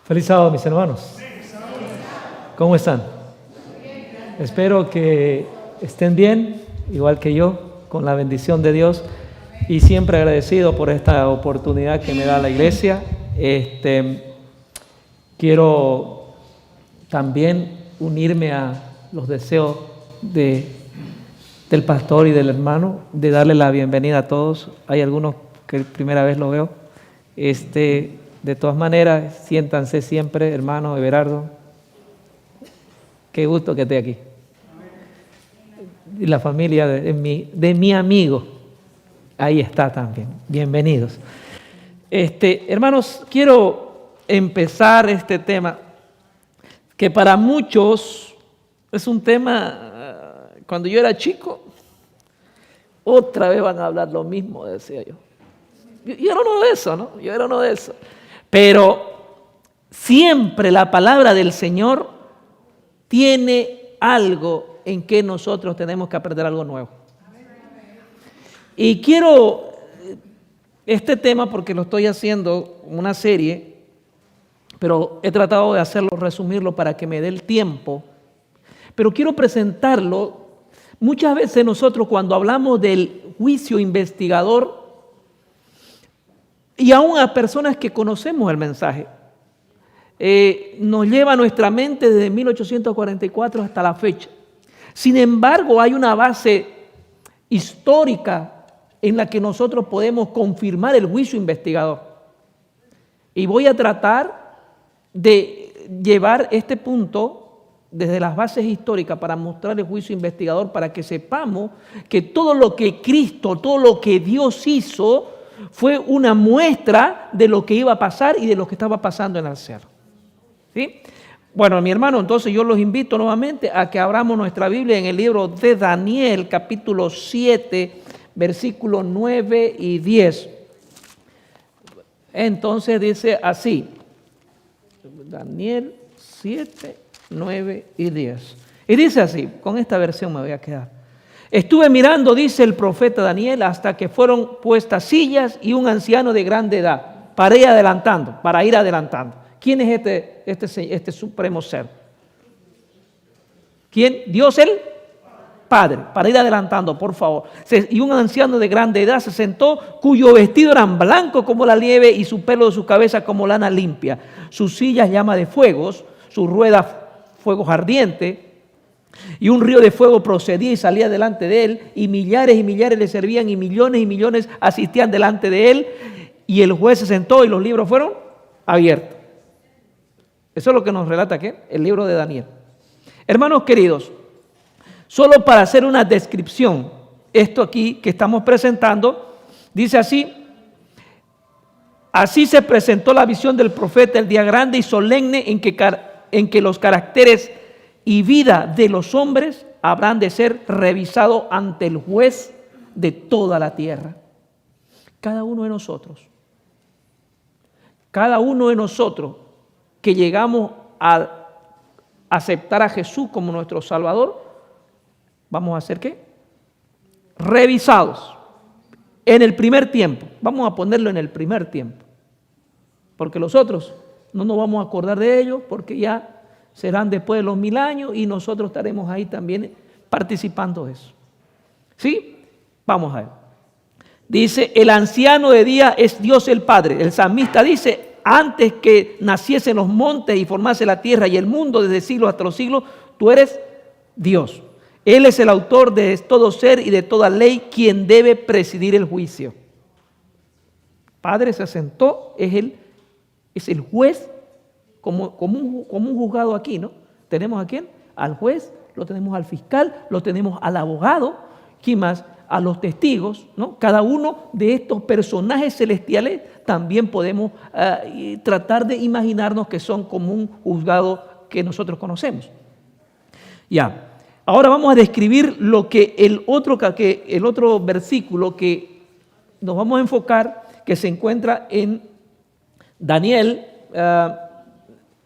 Feliz sábado, mis hermanos. ¿Cómo están? Espero que estén bien, igual que yo, con la bendición de Dios, y siempre agradecido por esta oportunidad que me da la iglesia. Quiero también unirme a los deseos del pastor y del hermano, de darle la bienvenida a todos. Hay algunos que primera vez lo veo. De todas maneras, siéntanse siempre, hermano Everardo. Qué gusto que esté aquí. Y la familia de mi amigo, ahí está también. Bienvenidos. Hermanos, quiero empezar este tema, que para muchos es un tema, cuando yo era chico, otra vez van a hablar lo mismo, decía yo. Yo era uno de esos, ¿no? Yo era uno de esos. Pero siempre la palabra del Señor tiene algo en que nosotros tenemos que aprender algo nuevo. Y quiero este tema porque lo estoy haciendo una serie, pero he tratado de hacerlo, resumirlo para que me dé el tiempo. Pero quiero presentarlo. Muchas veces nosotros cuando hablamos del juicio investigador, y aún a personas que conocemos el mensaje, nos lleva a nuestra mente desde 1844 hasta la fecha. Sin embargo, hay una base histórica en la que nosotros podemos confirmar el juicio investigador. Y voy a tratar de llevar este punto desde las bases históricas para mostrar el juicio investigador, para que sepamos que todo lo que Cristo, todo lo que Dios hizo, fue una muestra de lo que iba a pasar y de lo que estaba pasando en el cielo. ¿Sí? Bueno, mi hermano, entonces yo los invito nuevamente a que abramos nuestra Biblia en el libro de Daniel, capítulo 7, versículos 9 y 10. Entonces dice así, Daniel 7, 9 y 10. Y dice así, con esta versión me voy a quedar. Estuve mirando, dice el profeta Daniel, hasta que fueron puestas sillas y un anciano de grande edad, para ir adelantando. ¿Quién es este supremo ser? ¿Quién? Dios el Padre, para ir adelantando, por favor. Y un anciano de grande edad se sentó, cuyo vestido era blanco como la nieve y su pelo de su cabeza como lana limpia. Sus sillas llama de fuegos, sus ruedas fuegos ardientes. Y un río de fuego procedía y salía delante de él, y millares le servían, y millones asistían delante de él. Y el juez se sentó y los libros fueron abiertos. Eso es lo que nos relata ¿qué? El libro de Daniel. Hermanos queridos, solo para hacer una descripción, esto aquí que estamos presentando, dice así: así se presentó la visión del profeta el día grande y solemne en que los caracteres y vida de los hombres habrán de ser revisados ante el juez de toda la tierra. Cada uno de nosotros que llegamos a aceptar a Jesús como nuestro Salvador, vamos a ser ¿qué? Revisados en el primer tiempo. Vamos a ponerlo en el primer tiempo, porque los otros no nos vamos a acordar de ellos, porque ya serán después de los 1000 años y nosotros estaremos ahí también participando de eso. ¿Sí? Vamos a ver. Dice, el anciano de día es Dios el Padre. El salmista dice, antes que naciesen los montes y formase la tierra y el mundo desde siglos hasta los siglos, tú eres Dios. Él es el autor de todo ser y de toda ley, quien debe presidir el juicio. Padre se sentó, es el juez, como un juzgado aquí, ¿no? Tenemos a quién, al juez, lo tenemos al fiscal, lo tenemos al abogado, ¿quién más? A los testigos, ¿no? Cada uno de estos personajes celestiales también podemos tratar de imaginarnos que son como un juzgado que nosotros conocemos. Ya, ahora vamos a describir lo que el otro versículo que nos vamos a enfocar, que se encuentra en Daniel,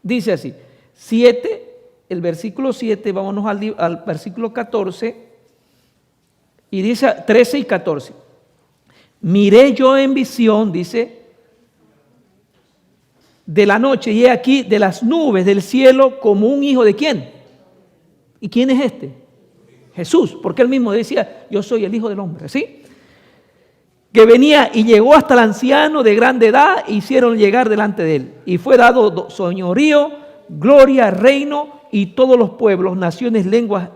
dice así, 7, el versículo 7, vámonos al versículo 14, y dice 13 y 14. Miré yo en visión, dice, de la noche, y he aquí de las nubes del cielo como un hijo de ¿quién? ¿Y quién es este? Jesús, porque él mismo decía, yo soy el Hijo del Hombre, ¿sí? Que venía y llegó hasta el anciano de grande edad, e hicieron llegar delante de él. Y fue dado señorío, gloria, reino, y todos los pueblos, naciones, lenguas,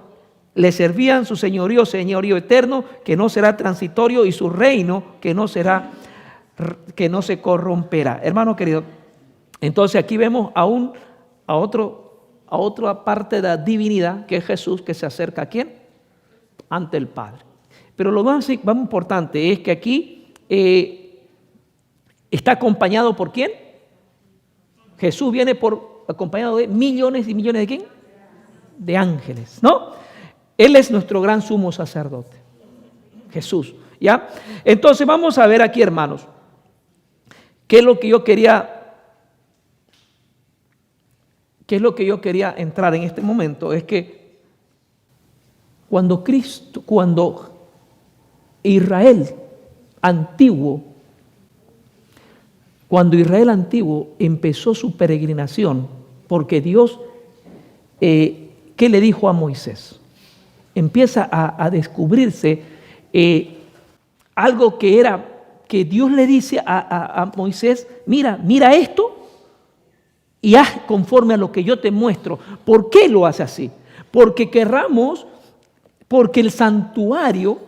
le servían. Su señorío, señorío eterno, que no será transitorio, y su reino, que no se corromperá. Hermano querido, entonces aquí vemos a otra parte de la divinidad, que es Jesús, que se acerca ¿a quién? Ante el Padre. Pero lo más importante es que aquí está acompañado por ¿quién? Jesús viene acompañado de millones y millones de ¿quién? De ángeles, ¿no? Él es nuestro gran sumo sacerdote, Jesús, ¿ya? Entonces vamos a ver aquí, hermanos, qué es lo que yo quería entrar en este momento. Es que cuando Israel antiguo empezó su peregrinación, porque Dios, ¿qué le dijo a Moisés? Empieza a descubrirse algo que Dios le dice a Moisés, mira esto y haz conforme a lo que yo te muestro. ¿Por qué lo hace así? Porque el santuario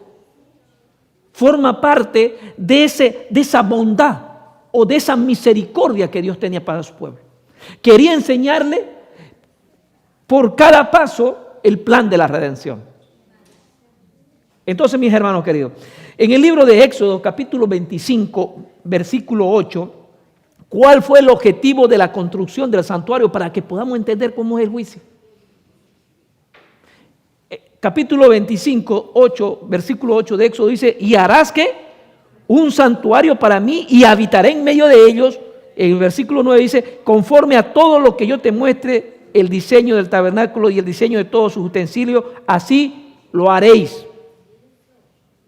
forma parte de esa bondad o de esa misericordia que Dios tenía para su pueblo. Quería enseñarle por cada paso el plan de la redención. Entonces, mis hermanos queridos, en el libro de Éxodo, capítulo 25, versículo 8, ¿cuál fue el objetivo de la construcción del santuario? Para que podamos entender cómo es el juicio. Capítulo 25, 8, versículo 8 de Éxodo dice, y harás ¿qué? Un santuario para mí y habitaré en medio de ellos. En el versículo 9 dice, conforme a todo lo que yo te muestre, el diseño del tabernáculo y el diseño de todos sus utensilios, así lo haréis.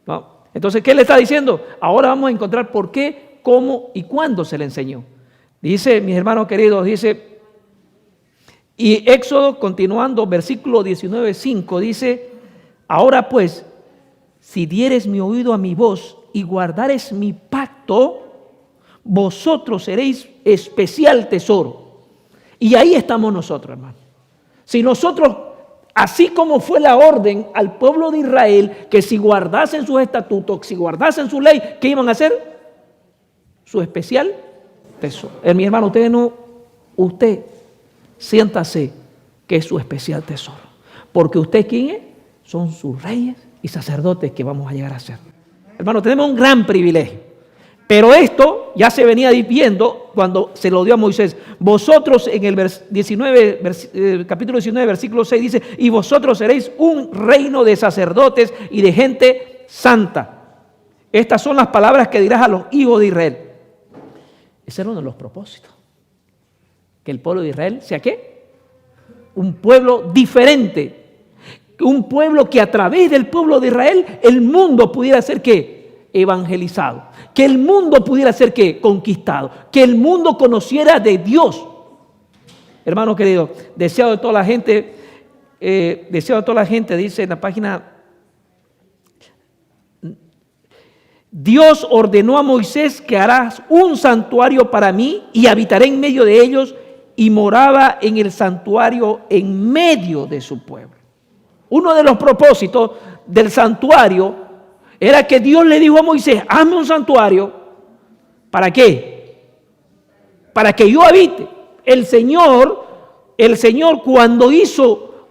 ¿No? Entonces, ¿qué le está diciendo? Ahora vamos a encontrar por qué, cómo y cuándo se le enseñó. Dice, mis hermanos queridos, dice, y Éxodo, continuando, versículo 19, 5, dice, ahora pues, si dieres mi oído a mi voz y guardares mi pacto, vosotros seréis especial tesoro. Y ahí estamos nosotros, hermano. Si nosotros, así como fue la orden al pueblo de Israel, que si guardasen sus estatutos, si guardasen su ley, ¿qué iban a hacer? Su especial tesoro. Mi hermano, usted siéntase que es su especial tesoro. Porque usted, ¿quién es? Son sus reyes y sacerdotes que vamos a llegar a ser. Hermano, tenemos un gran privilegio. Pero esto ya se venía viendo cuando se lo dio a Moisés. Vosotros en el capítulo 19, versículo 6 dice, y vosotros seréis un reino de sacerdotes y de gente santa. Estas son las palabras que dirás a los hijos de Israel. Ese era uno de los propósitos. Que el pueblo de Israel sea ¿qué? Un pueblo diferente. Un pueblo que a través del pueblo de Israel el mundo pudiera ser ¿qué? Evangelizado, que el mundo pudiera ser ¿qué? Conquistado, que el mundo conociera de Dios. Hermano querido, deseado de toda la gente, dice en la página, Dios ordenó a Moisés que harás un santuario para mí y habitaré en medio de ellos, y moraba en el santuario en medio de su pueblo. Uno de los propósitos del santuario era que Dios le dijo a Moisés, hazme un santuario. ¿Para qué? Para que yo habite. El Señor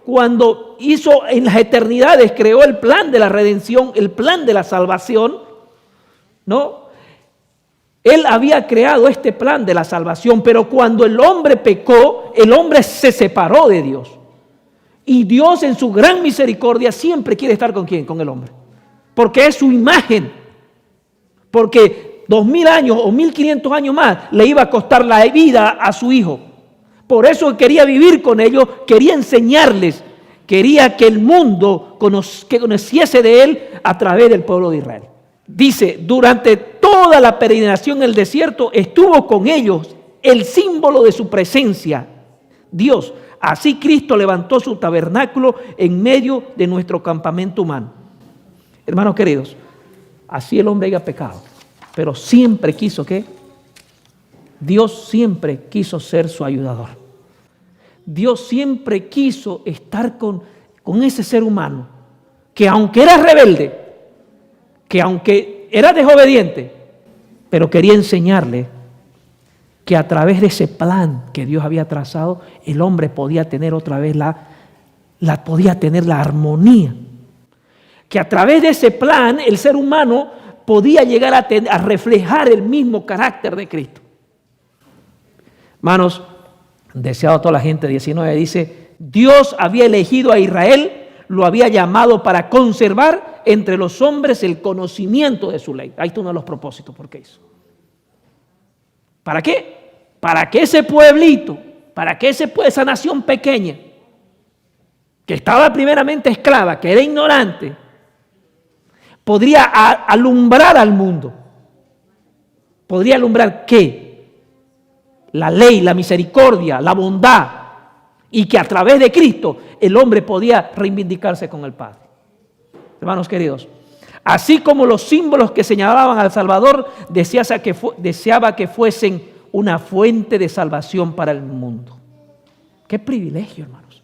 cuando hizo en las eternidades, creó el plan de la redención, el plan de la salvación, ¿no? Él había creado este plan de la salvación, pero cuando el hombre pecó, el hombre se separó de Dios. Y Dios en su gran misericordia siempre quiere estar ¿con quién? Con el hombre. Porque es su imagen. Porque 2000 años o 1500 años más le iba a costar la vida a su hijo. Por eso quería vivir con ellos, quería enseñarles, quería que el mundo conociese de él a través del pueblo de Israel. Dice, durante toda la peregrinación en el desierto estuvo con ellos el símbolo de su presencia, Dios. Así Cristo levantó su tabernáculo en medio de nuestro campamento humano. Hermanos queridos, así el hombre haya pecado, pero siempre quiso ¿qué? Dios siempre quiso ser su ayudador. Dios siempre quiso estar con ese ser humano que aunque era rebelde, que aunque era desobediente, pero quería enseñarle que a través de ese plan que Dios había trazado, el hombre podía tener otra vez podía tener la armonía. Que a través de ese plan el ser humano podía llegar a reflejar el mismo carácter de Cristo. Hermanos, deseado a toda la gente, 19 dice, Dios había elegido a Israel, lo había llamado para conservar entre los hombres el conocimiento de su ley. Ahí está uno de los propósitos, ¿por qué hizo? ¿Para qué? Para que ese pueblito, esa nación pequeña, que estaba primeramente esclava, que era ignorante, podría alumbrar al mundo. ¿Podría alumbrar qué? La ley, la misericordia, la bondad, y que a través de Cristo el hombre podía reivindicarse con el Padre. Hermanos queridos, así como los símbolos que señalaban al Salvador, deseaba que fuesen una fuente de salvación para el mundo. ¡Qué privilegio, hermanos!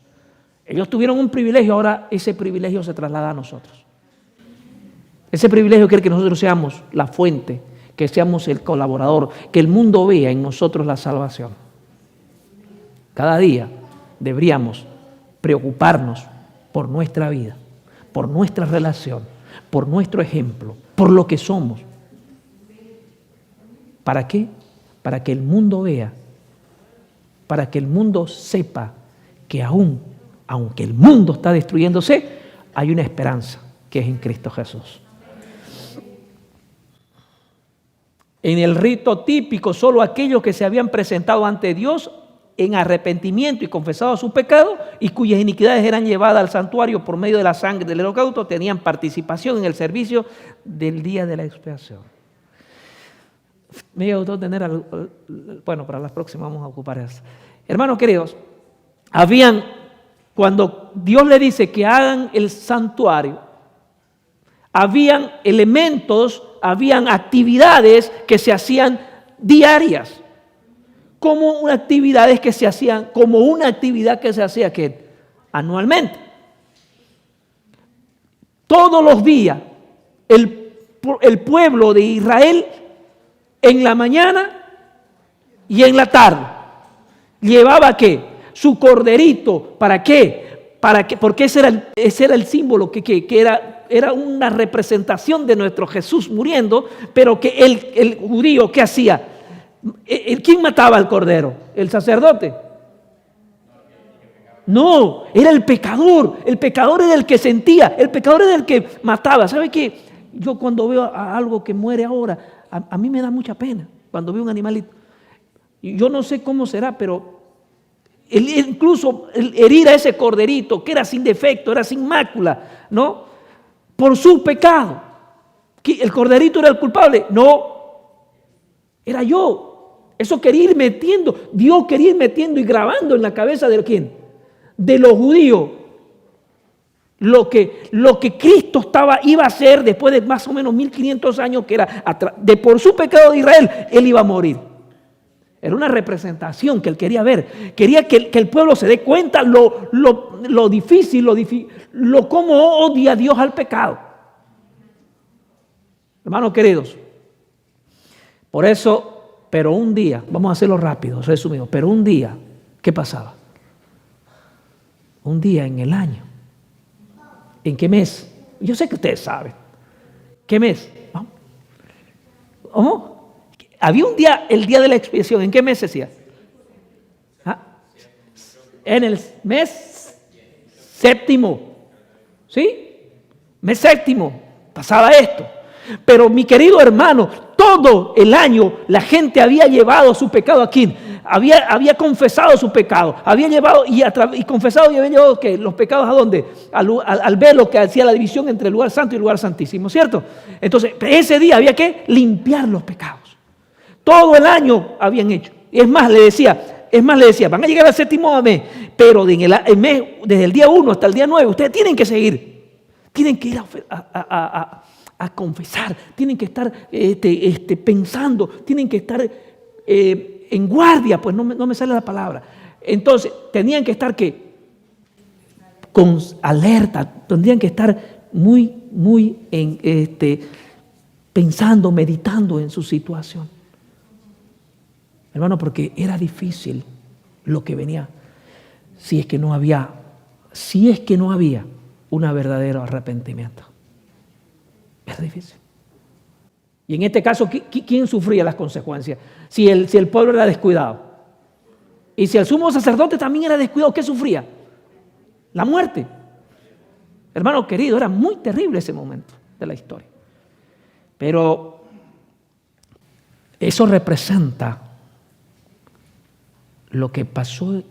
Ellos tuvieron un privilegio, ahora ese privilegio se traslada a nosotros. Ese privilegio quiere que nosotros seamos la fuente, que seamos el colaborador, que el mundo vea en nosotros la salvación. Cada día deberíamos preocuparnos por nuestra vida, por nuestra relación, por nuestro ejemplo, por lo que somos. ¿Para qué? Para que el mundo vea, para que el mundo sepa que aunque el mundo está destruyéndose, hay una esperanza que es en Cristo Jesús. En el rito típico, solo aquellos que se habían presentado ante Dios en arrepentimiento y confesado su pecado y cuyas iniquidades eran llevadas al santuario por medio de la sangre del holocausto tenían participación en el servicio del día de la expiación. Me gustó tener, bueno, para las próximas vamos a ocupar eso. Hermanos queridos, cuando Dios le dice que hagan el santuario, habían elementos, habían actividades que se hacían diarias, como una actividad que se hacía ¿qué? Anualmente. Todos los días el pueblo de Israel en la mañana y en la tarde llevaba ¿qué? Su corderito. ¿Para qué? Porque ese era el símbolo que era una representación de nuestro Jesús muriendo, pero que el judío, ¿qué hacía? ¿Quién mataba al cordero? ¿El sacerdote? No, era el pecador. El pecador era el que sentía, el pecador era el que mataba. ¿Sabe qué? Yo cuando veo a algo que muere ahora, a mí me da mucha pena cuando veo un animalito. Yo no sé cómo será, pero incluso herir a ese corderito que era sin defecto, era sin mácula, ¿no? Por su pecado. ¿El corderito era el culpable? No, era yo. Eso quería ir metiendo, Dios quería ir metiendo y grabando en la cabeza de ¿quién? De los judíos. Lo que Cristo iba a hacer después de más o menos 1500 años, que era por su pecado de Israel, Él iba a morir. Era una representación que Él quería ver. Quería que el pueblo se dé cuenta lo difícil, cómo odia Dios al pecado. Hermanos queridos, por eso, pero un día, vamos a hacerlo rápido, resumido, pero un día, ¿qué pasaba? Un día en el año. ¿En qué mes? Yo sé que ustedes saben. ¿Qué mes? ¿Cómo? Había un día, el día de la expiación. ¿En qué mes se hacía? En el mes séptimo. ¿Sí? Mes séptimo. Pasaba esto. Pero mi querido hermano, todo el año la gente había llevado su pecado aquí. Había confesado su pecado, había llevado y confesado y había llevado ¿qué? Los pecados ¿a dónde? Al velo que hacía la división entre el lugar santo y el lugar santísimo, ¿cierto? Entonces, ese día había que limpiar los pecados. Todo el año habían hecho. Es más, le decía, van a llegar al séptimo mes, pero desde el día 1 hasta el día 9, ustedes tienen que seguir. Tienen que ir a confesar, tienen que estar pensando, tienen que estar en guardia, pues no me sale la palabra. Entonces, tenían que estar con alerta, tendrían que estar muy pensando, meditando en su situación. Hermano, porque era difícil lo que venía, si es que no había un verdadero arrepentimiento. Era difícil. Y en este caso, ¿quién sufría las consecuencias? Si el pueblo era descuidado. Y si el sumo sacerdote también era descuidado, ¿qué sufría? La muerte. Hermano querido, era muy terrible ese momento de la historia. Pero eso representa lo que pasó,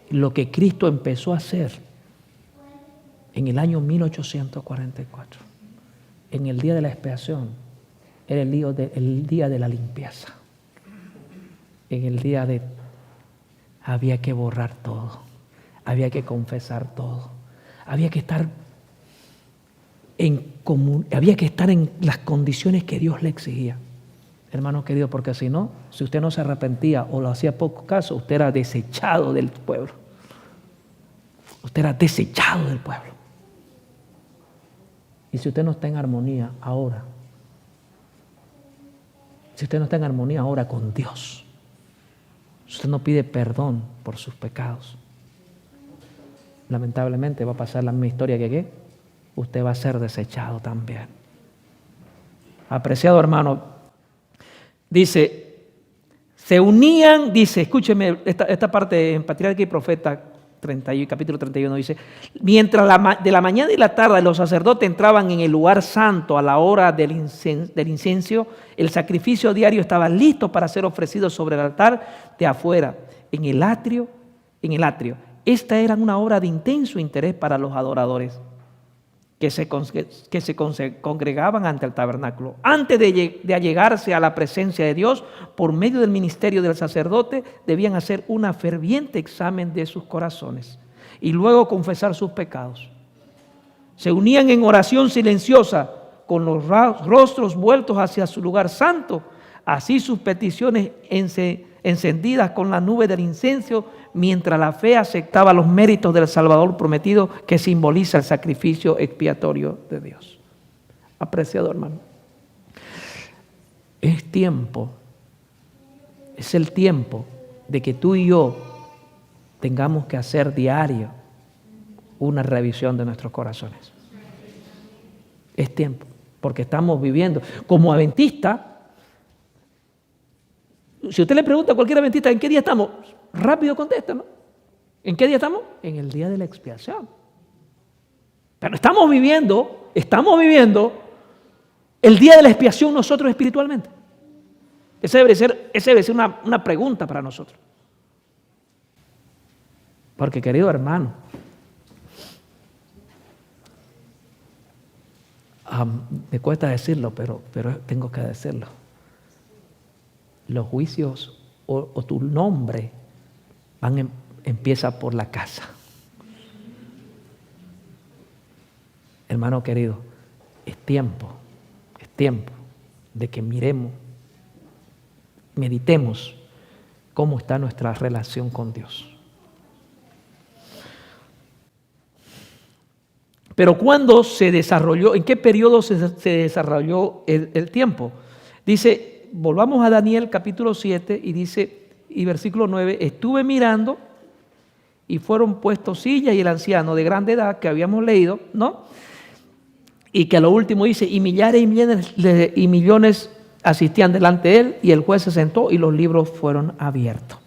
lo que Cristo empezó a hacer en el año 1844. En el día de la expiación, era el día de la limpieza. En el día había que borrar todo, había que confesar todo, había que estar había que estar en las condiciones que Dios le exigía. Hermano querido, porque si usted no se arrepentía o lo hacía poco caso, usted era desechado del pueblo. Usted era desechado del pueblo. Y si usted no está en armonía ahora, con Dios, si usted no pide perdón por sus pecados, lamentablemente va a pasar la misma historia que usted va a ser desechado también. Apreciado hermano, dice, se unían, escúcheme esta parte en Patriarca y Profeta, capítulo 31, dice, mientras de la mañana y la tarde los sacerdotes entraban en el lugar santo a la hora del incienso, el sacrificio diario estaba listo para ser ofrecido sobre el altar de afuera, en el atrio. Esta era una obra de intenso interés para los adoradores que se congregaban ante el tabernáculo. Antes de allegarse a la presencia de Dios, por medio del ministerio del sacerdote, debían hacer un ferviente examen de sus corazones y luego confesar sus pecados. Se unían en oración silenciosa, con los rostros vueltos hacia su lugar santo. Así sus peticiones encendidas con la nube del incienso, mientras la fe aceptaba los méritos del Salvador prometido, que simboliza el sacrificio expiatorio de Dios. Apreciado hermano, es el tiempo de que tú y yo tengamos que hacer diario una revisión de nuestros corazones. Es tiempo, porque estamos viviendo como adventistas. Si usted le pregunta a cualquier adventista ¿en qué día estamos?, rápido contesta, ¿no? ¿En qué día estamos? En el día de la expiación. Pero estamos viviendo el día de la expiación nosotros espiritualmente. Esa debe ser una pregunta para nosotros. Porque querido hermano, me cuesta decirlo, pero tengo que decirlo. Los juicios o tu nombre empieza por la casa. Hermano querido, es tiempo de que meditemos cómo está nuestra relación con Dios. Pero ¿cuándo se desarrolló? ¿En qué periodo se desarrolló el tiempo? Dice, volvamos a Daniel capítulo 7 y dice, y versículo 9, estuve mirando y fueron puestos sillas y el anciano de grande edad que habíamos leído, ¿no? Y que a lo último dice, y millares y millones asistían delante de él, y el juez se sentó y los libros fueron abiertos.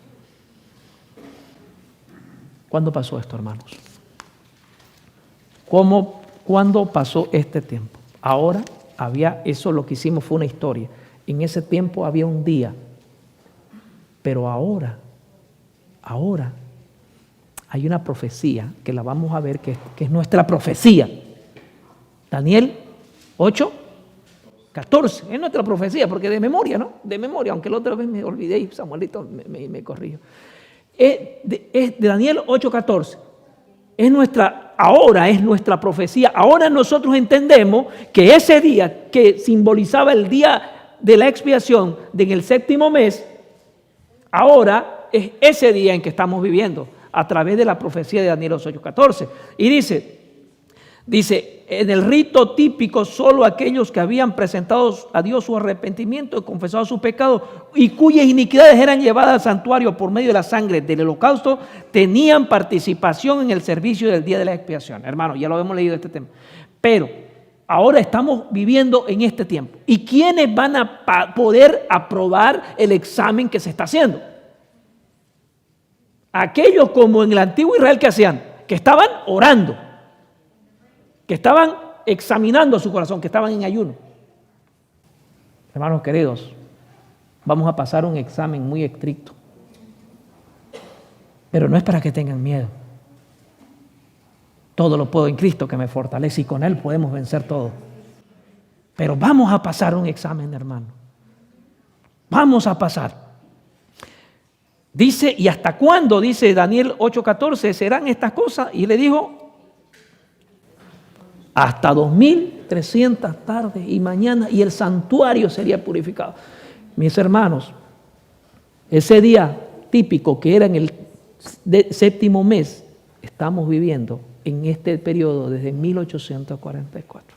¿Cuándo pasó esto, hermanos? ¿Cuándo pasó este tiempo? Ahora eso lo que hicimos fue una historia. En ese tiempo había un día. Pero ahora hay una profecía que la vamos a ver que es nuestra profecía. Daniel 8, 14. Es nuestra profecía, porque de memoria, ¿no? De memoria, aunque la otra vez me olvidé y Samuelito me corrigió. Es de Daniel 8:14. Ahora es nuestra profecía. Ahora nosotros entendemos que ese día que simbolizaba el día de la expiación en el 7º mes, ahora es ese día en que estamos viviendo a través de la profecía de Daniel 8:14. Y dice, en el rito típico solo aquellos que habían presentado a Dios su arrepentimiento y confesado sus pecados y cuyas iniquidades eran llevadas al santuario por medio de la sangre del holocausto tenían participación en el servicio del día de la expiación. Hermano, ya lo hemos leído este tema. Pero ahora estamos viviendo en este tiempo. ¿Y quiénes van a poder aprobar el examen que se está haciendo? Aquellos como en el antiguo Israel que hacían, que estaban orando, que estaban examinando su corazón, que estaban en ayuno. Hermanos queridos, vamos a pasar un examen muy estricto. Pero no es para que tengan miedo. Todo lo puedo en Cristo que me fortalece y con Él podemos vencer todo. Pero vamos a pasar un examen, hermano. Vamos a pasar. Dice, ¿y hasta cuándo? Dice Daniel 8:14, serán estas cosas. Y le dijo, hasta 2300 tardes y mañana, y el santuario sería purificado. Mis hermanos, ese día típico que era en el 7º mes, estamos viviendo en este periodo desde 1844.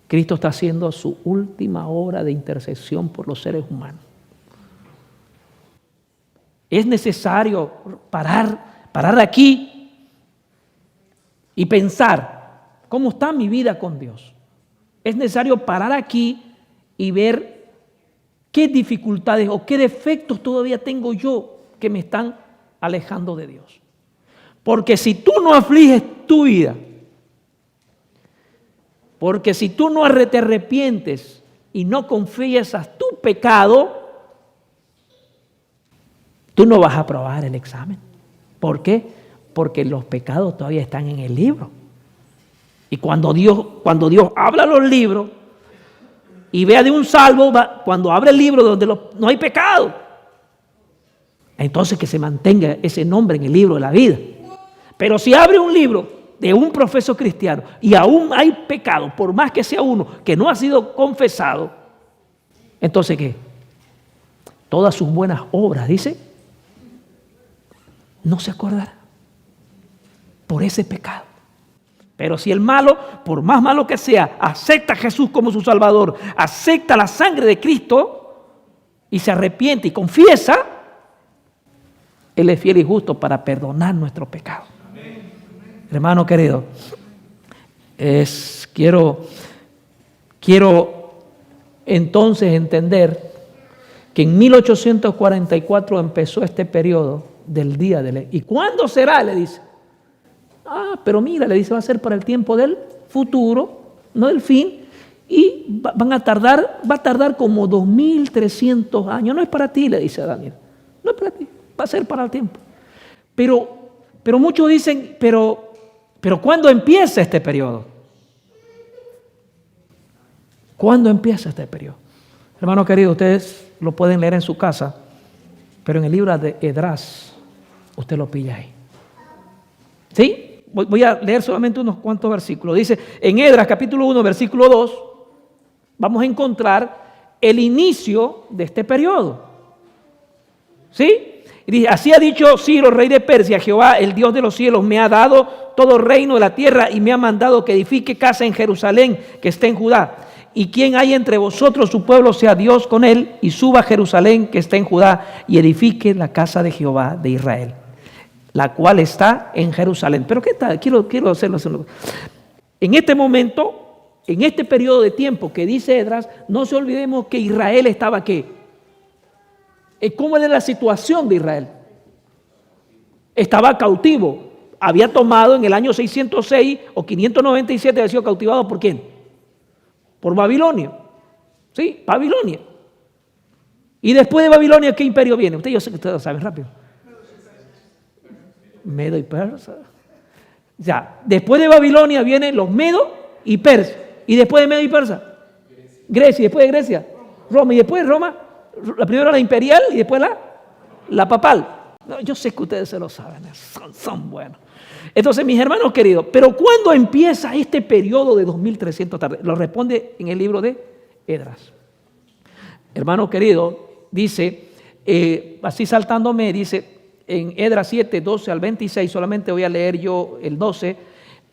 Cristo está haciendo su última obra de intercesión por los seres humanos. Es necesario parar aquí y pensar cómo está mi vida con Dios. Es necesario parar aquí y ver qué dificultades o qué defectos todavía tengo yo que me están alejando de Dios. Porque si tú no afliges tu vida, porque si tú no te arrepientes y no confiesas tu pecado, tú no vas a aprobar el examen. ¿Por qué? Porque los pecados todavía están en el libro. Y cuando Dios habla los libros y vea de un salvo, cuando abre el libro donde no hay pecado, entonces que se mantenga ese nombre en el libro de la vida. Pero si abre un libro de un profeso cristiano y aún hay pecado, por más que sea uno que no ha sido confesado, entonces ¿qué? Todas sus buenas obras, dice, no se acordará por ese pecado. Pero si el malo, por más malo que sea, acepta a Jesús como su Salvador, acepta la sangre de Cristo y se arrepiente y confiesa, Él es fiel y justo para perdonar nuestros pecados. Amén. Hermano querido, quiero entonces entender que en 1844 empezó este periodo del día de ley. ¿Y cuándo será? Le dice. Pero mira, le dice, va a ser para el tiempo del futuro, no del fin, y va a tardar como 2300 años. No es para ti, le dice a Daniel, no es para ti, va a ser para el tiempo. Pero muchos dicen, pero ¿cuándo empieza este periodo? ¿Cuándo empieza este periodo? Hermano querido, ustedes lo pueden leer en su casa, pero en el libro de Esdras, usted lo pilla ahí. ¿Sí? Voy a leer solamente unos cuantos versículos. Dice, en Esdras capítulo 1, versículo 2, vamos a encontrar el inicio de este periodo. ¿Sí? Y dice, así ha dicho Ciro, rey de Persia, Jehová, el Dios de los cielos, me ha dado todo reino de la tierra y me ha mandado que edifique casa en Jerusalén, que esté en Judá. Y quien hay entre vosotros, su pueblo, sea Dios con él, y suba a Jerusalén, que está en Judá, y edifique la casa de Jehová de Israel, la cual está en Jerusalén. Pero ¿qué tal? Quiero hacerlo. En este momento, en este periodo de tiempo que dice Esdras, no se olvidemos que Israel estaba ¿qué? ¿Cómo era la situación de Israel? Estaba cautivo. Había tomado en el año 606 o 597, había sido cautivado ¿por quién? Por Babilonia. ¿Sí? Babilonia. Y después de Babilonia, ¿qué imperio viene? Yo sé que ustedes lo saben rápido. Medo y persa. Ya, después de Babilonia vienen los medos y persas. Y después de Medo y persa, Grecia, y después de Grecia, Roma, y después de Roma, la primera la imperial y después la papal. No, yo sé que ustedes se lo saben, son buenos. Entonces, mis hermanos queridos, pero ¿cuándo empieza este periodo de 2300 tardes? Lo responde en el libro de Esdras. Hermano querido, dice, así saltándome, dice en Esdras 7, 12 al 26, solamente voy a leer yo el 12,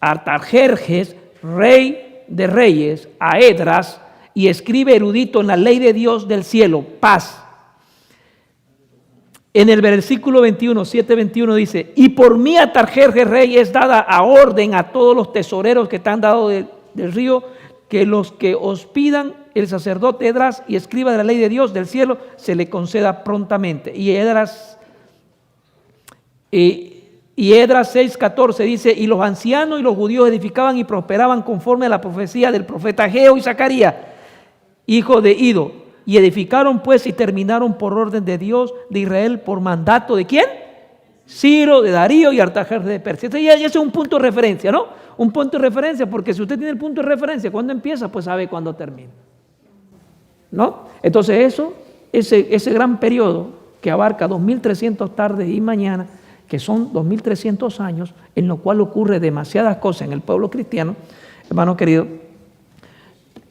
Artajerjes, rey de reyes, a Esdras, y escribe erudito en la ley de Dios del cielo, paz. En el versículo 21, 7:21 dice, y por mí Artajerjes rey es dada a orden a todos los tesoreros que están dados del río, que los que os pidan el sacerdote Esdras y escriba de la ley de Dios del cielo, se le conceda prontamente. Y Esdras 6:14 dice, y los ancianos y los judíos edificaban y prosperaban conforme a la profecía del profeta Ageo y Zacarías, hijo de Ido, y edificaron pues y terminaron por orden de Dios de Israel por mandato ¿de quién? Ciro, de Darío y Artajerjes de Persia. Este ya es un punto de referencia, ¿no? Un punto de referencia, porque si usted tiene el punto de referencia, cuando empieza, pues sabe cuándo termina, ¿no? Entonces ese gran periodo que abarca 2300 tardes y mañanas, que son 2300 años, en lo cual ocurre demasiadas cosas en el pueblo cristiano, hermano querido,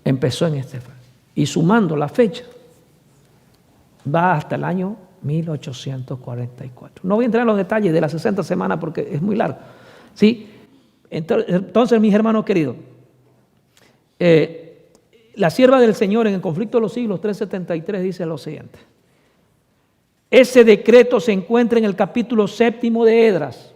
empezó en este. Y sumando la fecha, va hasta el año 1844. No voy a entrar en los detalles de las 60 semanas porque es muy largo, ¿sí? Entonces, mis hermanos queridos, la sierva del Señor en el conflicto de los siglos 373 dice lo siguiente. Ese decreto se encuentra en el capítulo 7 de Esdras.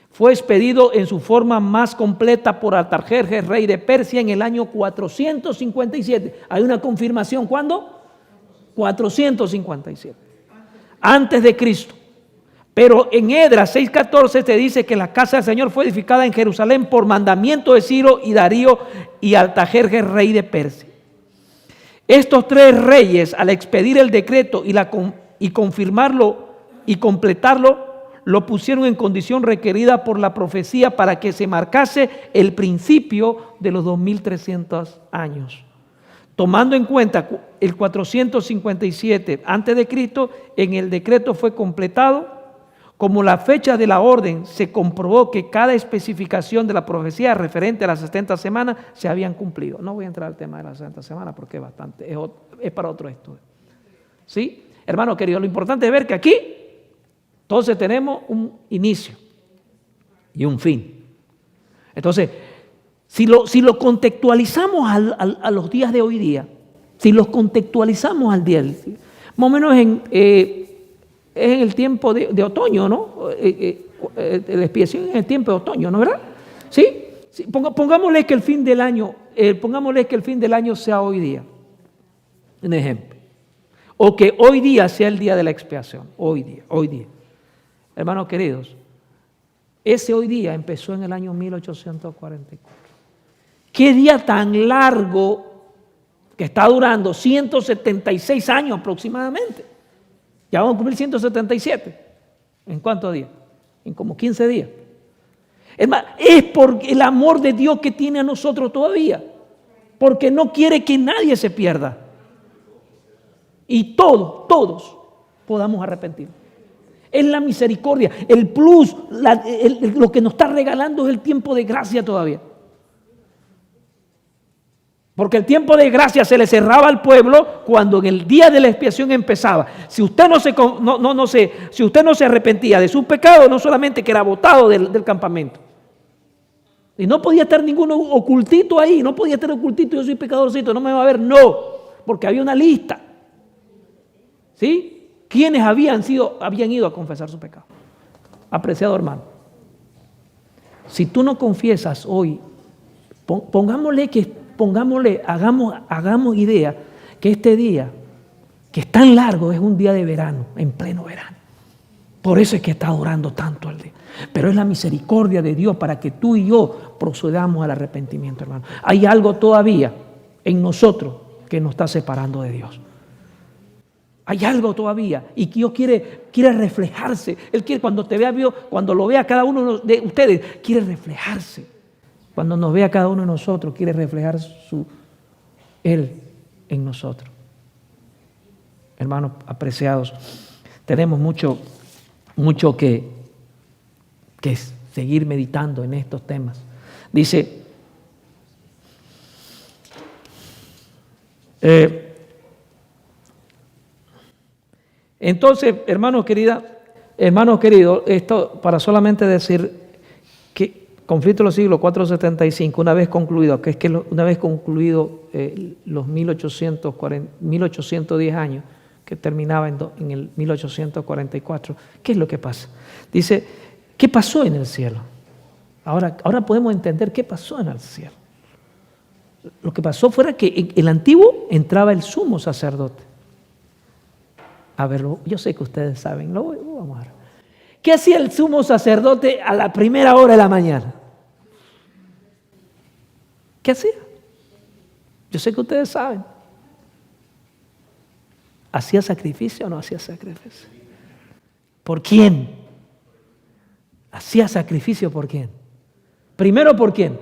Fue expedido en su forma más completa por Artajerjes, rey de Persia, en el año 457. Hay una confirmación, ¿cuándo? 457. Antes de Cristo. Pero en Esdras 6:14 te dice que la casa del Señor fue edificada en Jerusalén por mandamiento de Ciro y Darío y Artajerjes, rey de Persia. Estos tres reyes, al expedir el decreto y confirmarlo y completarlo, lo pusieron en condición requerida por la profecía para que se marcase el principio de los 2300 años. Tomando en cuenta el 457 antes de Cristo, en el decreto fue completado. Como la fecha de la orden se comprobó que cada especificación de la profecía referente a las 70 semanas se habían cumplido. No voy a entrar al tema de las 60 semanas porque es para otro estudio. ¿Sí? Hermano querido, lo importante es ver que aquí entonces tenemos un inicio y un fin. Entonces, si lo contextualizamos a los días de hoy día, si los contextualizamos al día, más o menos es en el tiempo de otoño, ¿no? La expiación es en el tiempo de otoño, ¿no, verdad? ¿Sí? Pongámosle que el fin del año sea hoy día, un ejemplo. O que hoy día sea el día de la expiación, hoy día. Hermanos queridos, ese hoy día empezó en el año 1844. ¿Qué día tan largo que está durando? 176 años aproximadamente. Ya vamos a cumplir 177. ¿En cuántos días? En como 15 días. Es por el amor de Dios que tiene a nosotros todavía. Porque no quiere que nadie se pierda. Y todos podamos arrepentir. Es la misericordia, el plus, lo que nos está regalando es el tiempo de gracia todavía. Porque el tiempo de gracia se le cerraba al pueblo cuando en el día de la expiación empezaba. Si usted si usted no se arrepentía de su pecado, no solamente que era botado del campamento. Y no podía estar ninguno ocultito ahí, no podía estar ocultito, yo soy pecadorcito, no me va a ver, no, porque había una lista. ¿Sí? ¿Quiénes habían ido a confesar su pecado? Apreciado hermano, si tú no confiesas hoy, hagamos idea que este día, que es tan largo, es un día de verano, en pleno verano. Por eso es que está durando tanto el día. Pero es la misericordia de Dios para que tú y yo procedamos al arrepentimiento, hermano. Hay algo todavía en nosotros que nos está separando de Dios. Hay algo todavía y que Dios quiere reflejarse. Él quiere, cuando lo vea cada uno de ustedes, quiere reflejarse. Cuando nos vea cada uno de nosotros, quiere reflejar Él en nosotros. Hermanos apreciados, tenemos mucho que seguir meditando en estos temas. Dice, entonces, hermanos queridos, esto para solamente decir que conflicto de los siglos 475, una vez concluido, una vez concluido los 1810 años, que terminaba en el 1844, ¿qué es lo que pasa? Dice, ¿qué pasó en el cielo? Ahora podemos entender qué pasó en el cielo. Lo que pasó fue que en el antiguo entraba el sumo sacerdote. A ver, yo sé que ustedes saben, vamos a ver. ¿Qué hacía el sumo sacerdote a la primera hora de la mañana? ¿Qué hacía? Yo sé que ustedes saben. ¿Hacía sacrificio o no hacía sacrificio? ¿Por quién? ¿Hacía sacrificio por quién? Primero, ¿por quién?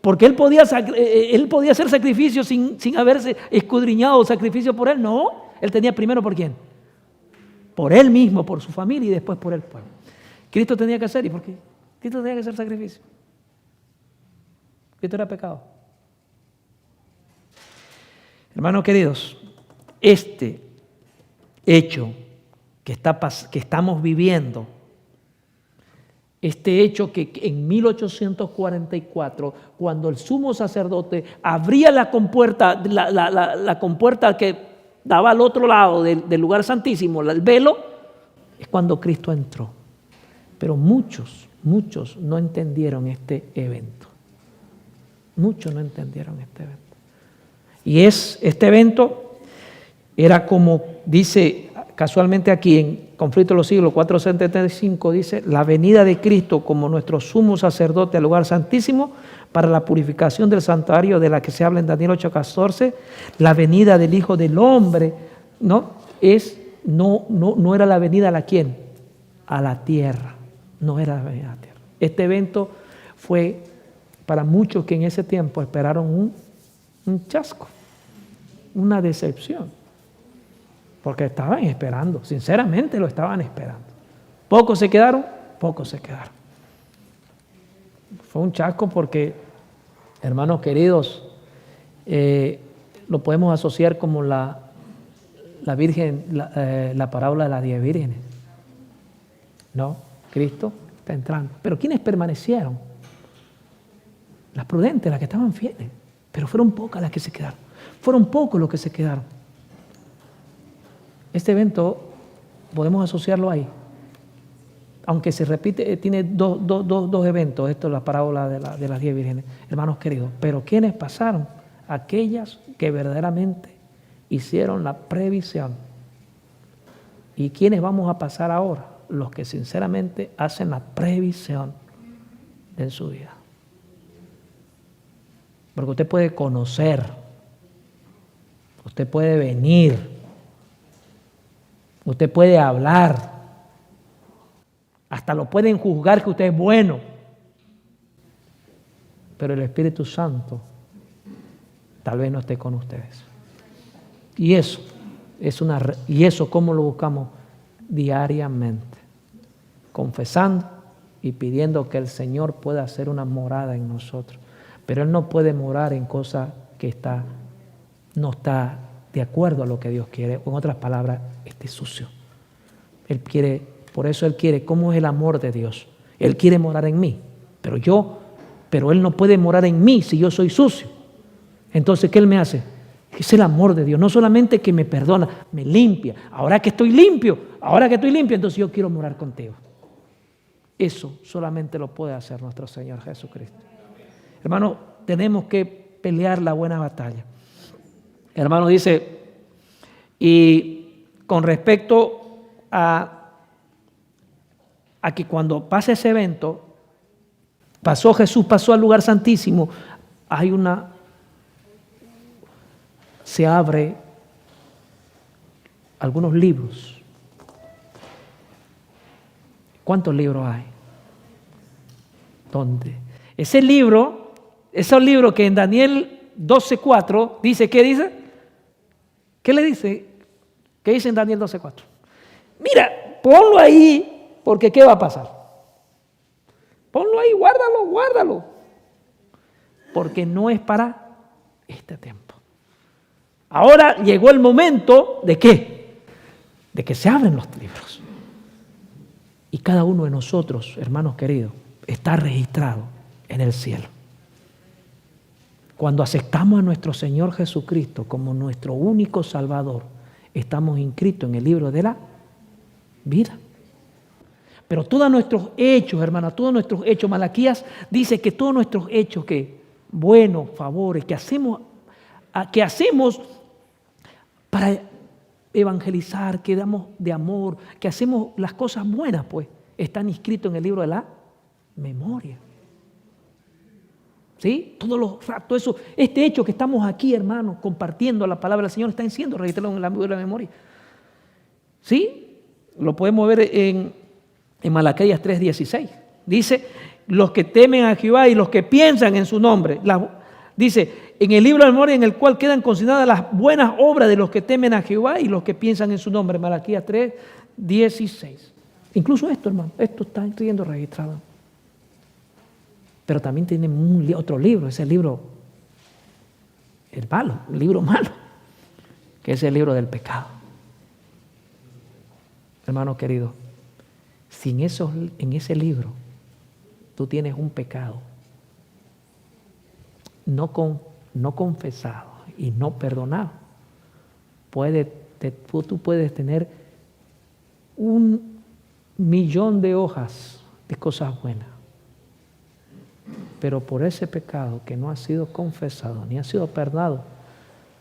Porque él podía hacer sacrificio sin haberse escudriñado sacrificio por él. No, él tenía primero ¿por quién? Por él mismo, por su familia y después por el pueblo. Cristo tenía que hacer, ¿y por qué? Cristo tenía que hacer sacrificio. Cristo era pecado. Hermanos queridos, este hecho que estamos viviendo, este hecho que en 1844, cuando el sumo sacerdote abría la compuerta que daba al otro lado del lugar santísimo, el velo, es cuando Cristo entró. Pero muchos no entendieron este evento. Muchos no entendieron este evento. Y este evento era como dice casualmente aquí en Conflicto de los Siglos 475, dice, la venida de Cristo como nuestro sumo sacerdote al lugar santísimo para la purificación del santuario de la que se habla en Daniel 8:14, la venida del Hijo del Hombre, no era la venida a la ¿quién? A la tierra, no era la venida a la tierra. Este evento fue para muchos que en ese tiempo esperaron un chasco, una decepción. Porque estaban esperando, sinceramente lo estaban esperando. Pocos se quedaron. Fue un chasco porque, hermanos queridos, lo podemos asociar como la Virgen, la parábola de las 10 vírgenes. No, Cristo está entrando. Pero ¿quiénes permanecieron? Las prudentes, las que estaban fieles. Pero fueron pocas las que se quedaron. Fueron pocos los que se quedaron. Este evento podemos asociarlo ahí, aunque se repite, tiene dos eventos, esto es la parábola de las 10 vírgenes, hermanos queridos, pero ¿quiénes pasaron? Aquellas que verdaderamente hicieron la previsión. ¿Y quiénes vamos a pasar ahora? Los que sinceramente hacen la previsión en su vida. Porque usted puede conocer, usted puede venir, usted puede hablar, hasta lo pueden juzgar que usted es bueno, pero el Espíritu Santo tal vez no esté con ustedes. Y eso ¿cómo lo buscamos? Diariamente, confesando y pidiendo que el Señor pueda hacer una morada en nosotros. Pero Él no puede morar en cosas que no está de acuerdo a lo que Dios quiere, o en otras palabras, esté sucio. Por eso Él quiere, ¿cómo es el amor de Dios? Él quiere morar en mí, pero Él no puede morar en mí si yo soy sucio. Entonces, ¿qué Él me hace? Es el amor de Dios, no solamente que me perdona, me limpia. Ahora que estoy limpio, entonces yo quiero morar contigo. Eso solamente lo puede hacer nuestro Señor Jesucristo. Hermano, tenemos que pelear la buena batalla. Hermano, dice, y con respecto a que cuando pasa ese evento, Jesús pasó al lugar santísimo, se abre algunos libros. ¿Cuántos libros hay? ¿Dónde? Esos libros que en Daniel 12:4 dice, ¿qué dice? ¿Qué le dice? ¿Qué dice en Daniel 12:4? Mira, ponlo ahí, porque ¿qué va a pasar? Ponlo ahí, guárdalo, guárdalo. Porque no es para este tiempo. Ahora llegó el momento de ¿qué? De que se abren los libros. Y cada uno de nosotros, hermanos queridos, está registrado en el cielo. Cuando aceptamos a nuestro Señor Jesucristo como nuestro único Salvador, estamos inscritos en el libro de la vida. Pero todos nuestros hechos, hermanos, todos nuestros hechos, Malaquías dice que todos nuestros hechos, que buenos, favores, que hacemos para evangelizar, que damos de amor, que hacemos las cosas buenas, pues, están inscritos en el libro de la memoria. ¿Sí? Todo eso, este hecho que estamos aquí, hermanos, compartiendo la palabra del Señor, está siendo registrado en el libro de la memoria. ¿Sí? Lo podemos ver en Malaquías 3:16. Dice, los que temen a Jehová y los que piensan en su nombre. Dice, en el libro de la memoria en el cual quedan consignadas las buenas obras de los que temen a Jehová y los que piensan en su nombre. Malaquías 3:16. Incluso esto, hermano, esto está siendo registrado. Pero también tiene otro libro, ese libro, el libro malo, que es el libro del pecado. Hermano querido, en ese libro tú tienes un pecado no confesado y no perdonado, tú puedes tener 1,000,000 de hojas de cosas buenas. Pero por ese pecado que no ha sido confesado ni ha sido perdonado,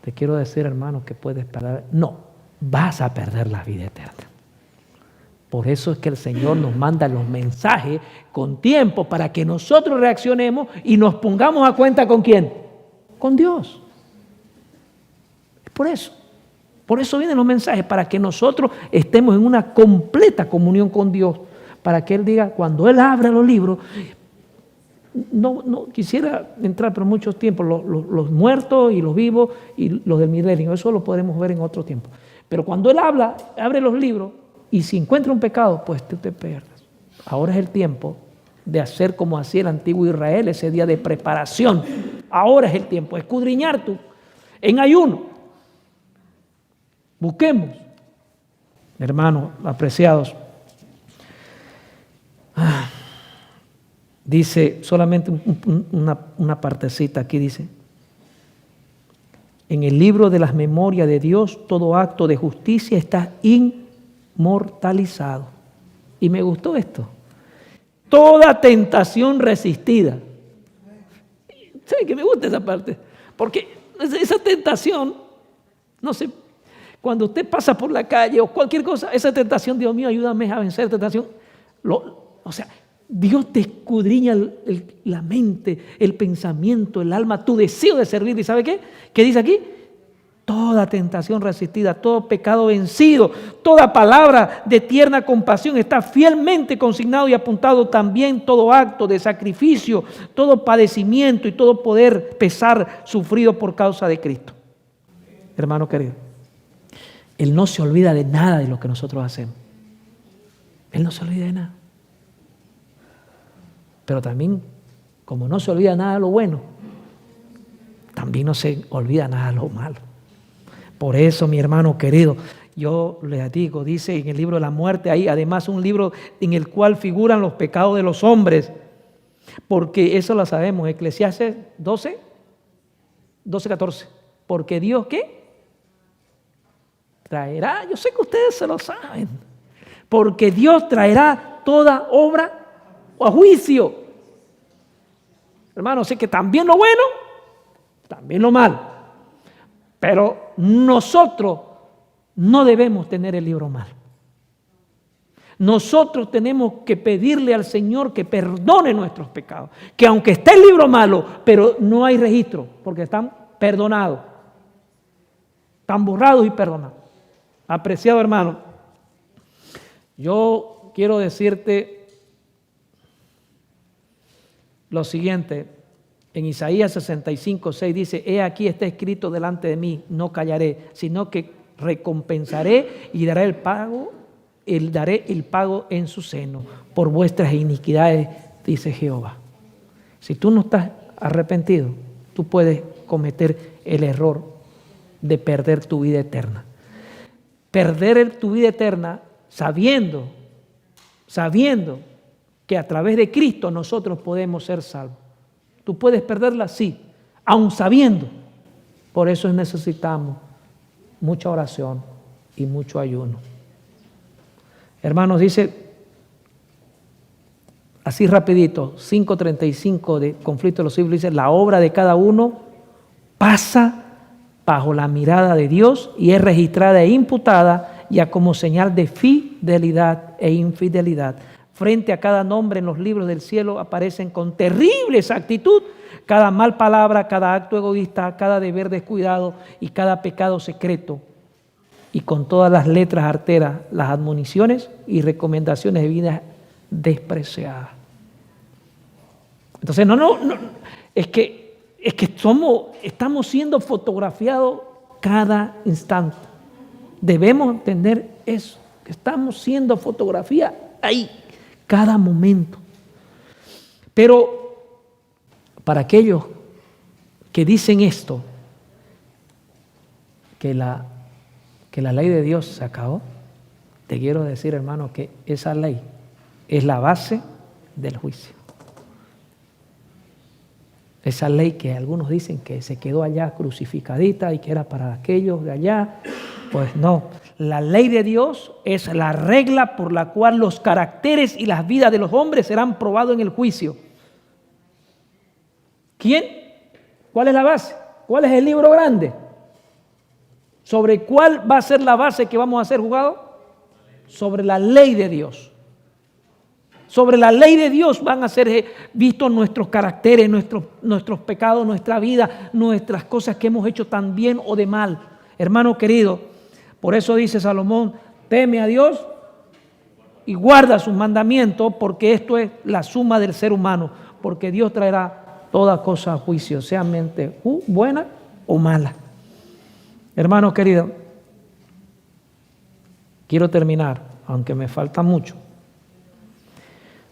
te quiero decir, hermano, que puedes perder. No, vas a perder la vida eterna. Por eso es que el Señor nos manda los mensajes con tiempo para que nosotros reaccionemos y nos pongamos a cuenta ¿con quién? Con Dios. Es por eso. Por eso vienen los mensajes, para que nosotros estemos en una completa comunión con Dios. Para que Él diga, cuando Él abra los libros, no quisiera entrar por muchos tiempos, los muertos y los vivos y los del milenio, eso lo podremos ver en otro tiempo. Pero cuando Él abre los libros, y si encuentra un pecado, pues tú te pierdes. Ahora es el tiempo de hacer como hacía el antiguo Israel, ese día de preparación. Ahora es el tiempo, escudriñar tú, en ayuno. Busquemos, hermanos apreciados. Dice solamente una partecita aquí, dice: en el libro de las memorias de Dios, todo acto de justicia está inmortalizado. Y me gustó esto. Toda tentación resistida. ¿Sabe que me gusta esa parte? Porque esa tentación, no sé, cuando usted pasa por la calle o cualquier cosa, esa tentación, Dios mío, ayúdame a vencer tentación. Dios te escudriña la mente, el pensamiento, el alma, tu deseo de servir. ¿Y sabe qué? ¿Qué dice aquí? Toda tentación resistida, todo pecado vencido, toda palabra de tierna compasión está fielmente consignado y apuntado también todo acto de sacrificio, todo padecimiento y todo poder pesar sufrido por causa de Cristo. Hermano querido, Él no se olvida de nada de lo que nosotros hacemos. Él no se olvida de nada. Pero también, como no se olvida nada de lo bueno, también no se olvida nada de lo malo. Por eso, mi hermano querido, yo les digo, dice en el libro de la muerte, hay además un libro en el cual figuran los pecados de los hombres, porque eso lo sabemos, Eclesiastes 12:14. Porque Dios, ¿qué? Traerá, yo sé que ustedes se lo saben, porque Dios traerá toda obra a juicio. Hermano, sé que también lo bueno, también lo malo. Pero nosotros no debemos tener el libro mal. Nosotros tenemos que pedirle al Señor que perdone nuestros pecados. Que aunque esté el libro malo, pero no hay registro, porque están perdonados. Están borrados y perdonados. Apreciado hermano, yo quiero decirte lo siguiente. En Isaías 65:6 dice: he aquí está escrito delante de mí, no callaré, sino que recompensaré y daré el pago en su seno por vuestras iniquidades, dice Jehová. Si tú no estás arrepentido, tú puedes cometer el error de perder tu vida eterna. Perder tu vida eterna sabiendo que a través de Cristo nosotros podemos ser salvos. Tú puedes perderla, sí, aun sabiendo. Por eso necesitamos mucha oración y mucho ayuno. Hermanos, dice así rapidito, 5:35 de Conflicto de los Siglos, dice: la obra de cada uno pasa bajo la mirada de Dios y es registrada e imputada ya como señal de fidelidad e infidelidad. Frente a cada nombre en los libros del cielo aparecen con terrible exactitud cada mal palabra, cada acto egoísta, cada deber descuidado y cada pecado secreto. Y con todas las letras arteras, las admoniciones y recomendaciones de vida despreciadas. Entonces, es que estamos siendo fotografiados cada instante. Debemos entender eso, que estamos siendo fotografiados ahí, cada momento. Pero para aquellos que dicen esto, que la ley de Dios se acabó, te quiero decir, hermano, que esa ley es la base del juicio. Esa ley que algunos dicen que se quedó allá crucificadita y que era para aquellos de allá, pues no. La ley de Dios es la regla por la cual los caracteres y las vidas de los hombres serán probados en el juicio. ¿Quién? ¿Cuál es la base? ¿Cuál es el libro grande? ¿Sobre cuál va a ser la base que vamos a ser juzgados? Sobre la ley de Dios. Sobre la ley de Dios van a ser vistos nuestros caracteres, nuestros pecados, nuestra vida, nuestras cosas que hemos hecho tan bien o de mal. Hermano querido, por eso dice Salomón: teme a Dios y guarda sus mandamientos, porque esto es la suma del ser humano, porque Dios traerá toda cosa a juicio, sea mente buena o mala. Hermano querido, quiero terminar, aunque me falta mucho.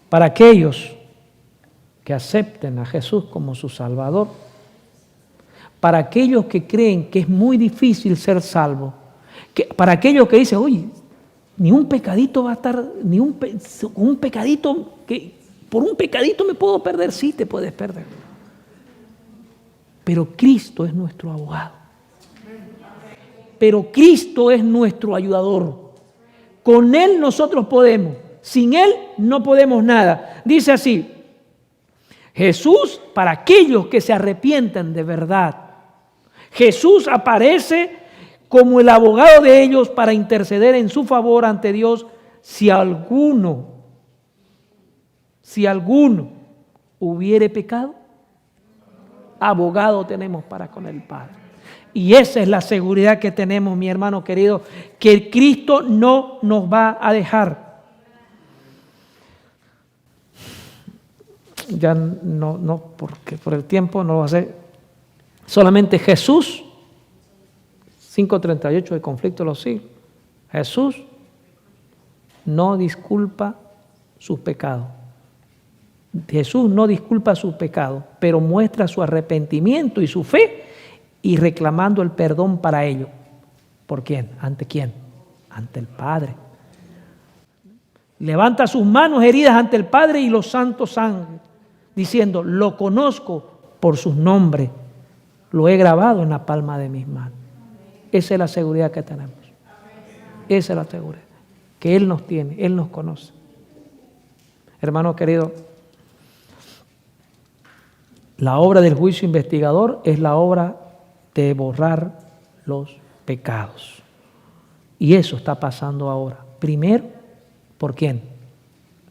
Para aquellos que acepten a Jesús como su Salvador, para aquellos que creen que es muy difícil ser salvo, para aquellos que dicen: oye, ni un pecadito va a estar, un pecadito, que por un pecadito me puedo perder. Sí, te puedes perder. Pero Cristo es nuestro abogado. Pero Cristo es nuestro ayudador. Con Él nosotros podemos. Sin Él no podemos nada. Dice así: Jesús, para aquellos que se arrepientan de verdad, Jesús aparece como el abogado de ellos para interceder en su favor ante Dios si alguno hubiere pecado. Abogado tenemos para con el Padre. Y esa es la seguridad que tenemos, mi hermano querido, que Cristo no nos va a dejar. Ya no, porque por el tiempo no lo va a hacer. Solamente Jesús, 5:38 de Conflicto de los Siglos. Jesús no disculpa sus pecados. Jesús no disculpa sus pecados, pero muestra su arrepentimiento y su fe y reclamando el perdón para ellos. ¿Por quién? ¿Ante quién? Ante el Padre. Levanta sus manos heridas ante el Padre y los santos ángeles, diciendo: lo conozco por sus nombres, lo he grabado en la palma de mis manos. Esa es la seguridad que tenemos. Esa es la seguridad que Él nos tiene, Él nos conoce. Hermano querido, la obra del juicio investigador es la obra de borrar los pecados. Y eso está pasando ahora. Primero, ¿por quién?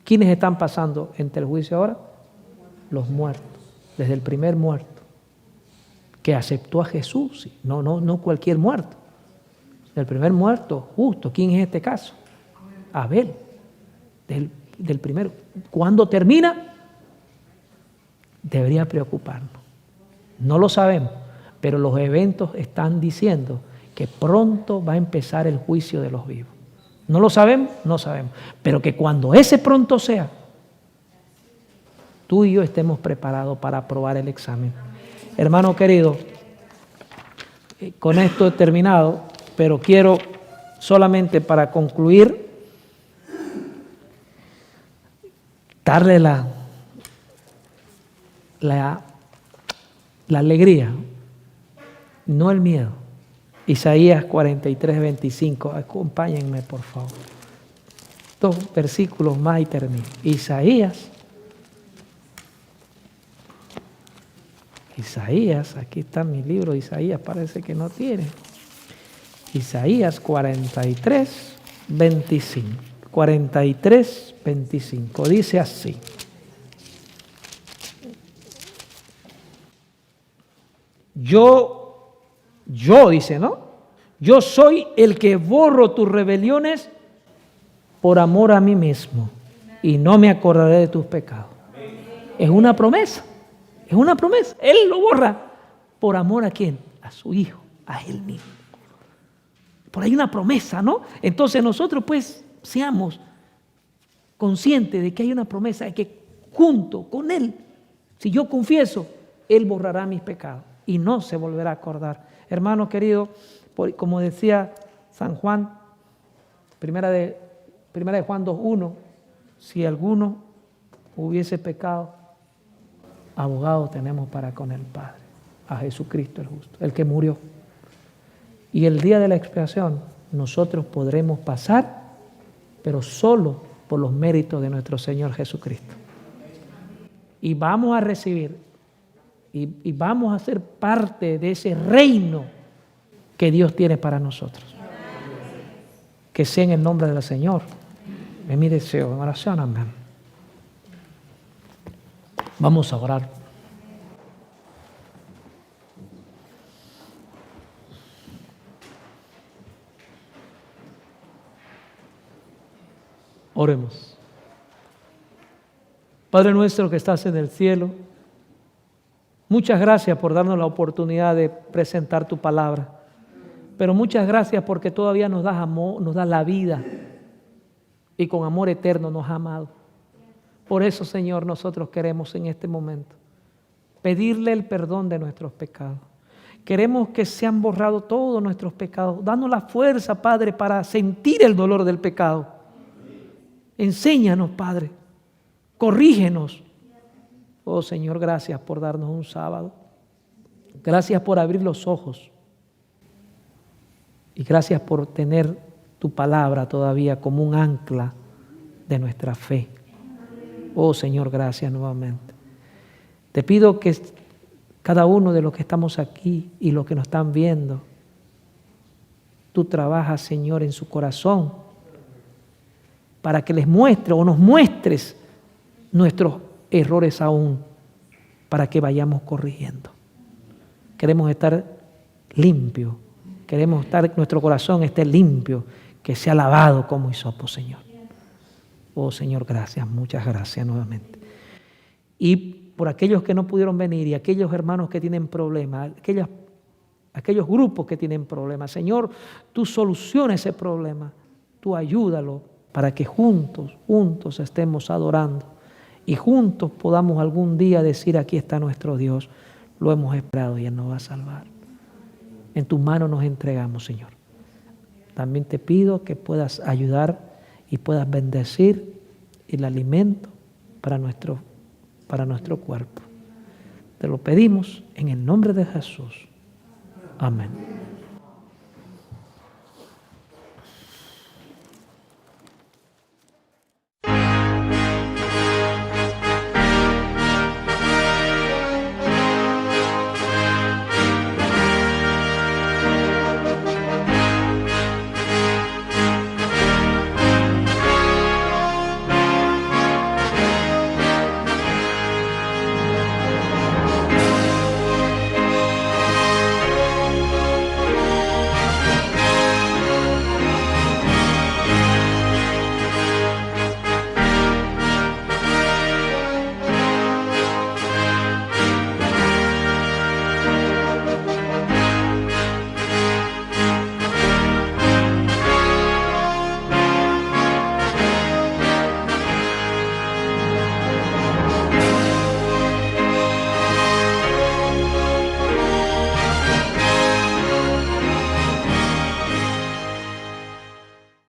¿Quiénes están pasando entre el juicio ahora? Los muertos, desde el primer muerto que aceptó a Jesús, no cualquier muerto, el primer muerto justo. ¿Quién es este caso? Abel, del primero. ¿Cuándo termina? Debería preocuparnos. No lo sabemos, pero los eventos están diciendo que pronto va a empezar el juicio de los vivos. ¿No lo sabemos? No sabemos. Pero que cuando ese pronto sea, tú y yo estemos preparados para aprobar el examen. Hermano querido, con esto he terminado, pero quiero solamente para concluir darle la alegría, no el miedo. Isaías 43, 25. Acompáñenme, por favor. 2 versículos más y termino. Isaías, aquí está mi libro, Isaías parece que no tiene. Isaías 43, 25. 43, 25. Dice así. Yo dice, ¿no? Yo soy el que borro tus rebeliones por amor a mí mismo y no me acordaré de tus pecados. Es una promesa, es una promesa. Él lo borra por amor a quién, a su hijo, a él mismo. Por ahí una promesa, ¿no? Entonces nosotros pues seamos conscientes de que hay una promesa, de que junto con él, si yo confieso, él borrará mis pecados y no se volverá a acordar. Hermano querido, como decía San Juan, primera de Juan 2:1, si alguno hubiese pecado, abogado tenemos para con el Padre, a Jesucristo el justo, el que murió. Y el día de la expiación nosotros podremos pasar, pero solo por los méritos de nuestro Señor Jesucristo. Y vamos a recibir y vamos a ser parte de ese reino que Dios tiene para nosotros. Que sea en el nombre del Señor. Es mi deseo en oración, amén. Vamos a orar. Oremos. Padre nuestro que estás en el cielo, muchas gracias por darnos la oportunidad de presentar tu palabra. Pero muchas gracias porque todavía nos das amor, nos das la vida y con amor eterno nos has amado. Por eso, Señor, nosotros queremos en este momento pedirle el perdón de nuestros pecados. Queremos que sean borrados todos nuestros pecados. Danos la fuerza, Padre, para sentir el dolor del pecado. Enséñanos, Padre. Corrígenos. Oh, Señor, gracias por darnos un sábado. Gracias por abrir los ojos. Y gracias por tener tu palabra todavía como un ancla de nuestra fe. Oh, Señor, gracias nuevamente. Te pido que cada uno de los que estamos aquí y los que nos están viendo, tú trabajas, Señor, en su corazón para que les muestre o nos muestres nuestros errores aún, para que vayamos corrigiendo. Queremos estar limpios, queremos estar, nuestro corazón esté limpio, que sea lavado como hisopo, Señor. Oh, Señor, gracias, muchas gracias nuevamente. Y por aquellos que no pudieron venir y aquellos hermanos que tienen problemas, aquellos grupos que tienen problemas, Señor, tú soluciona ese problema, tú ayúdalo para que juntos estemos adorando y juntos podamos algún día decir: aquí está nuestro Dios, lo hemos esperado y Él nos va a salvar. En tus manos nos entregamos, Señor. También te pido que puedas ayudar y puedas bendecir el alimento para nuestro cuerpo. Te lo pedimos en el nombre de Jesús. Amén.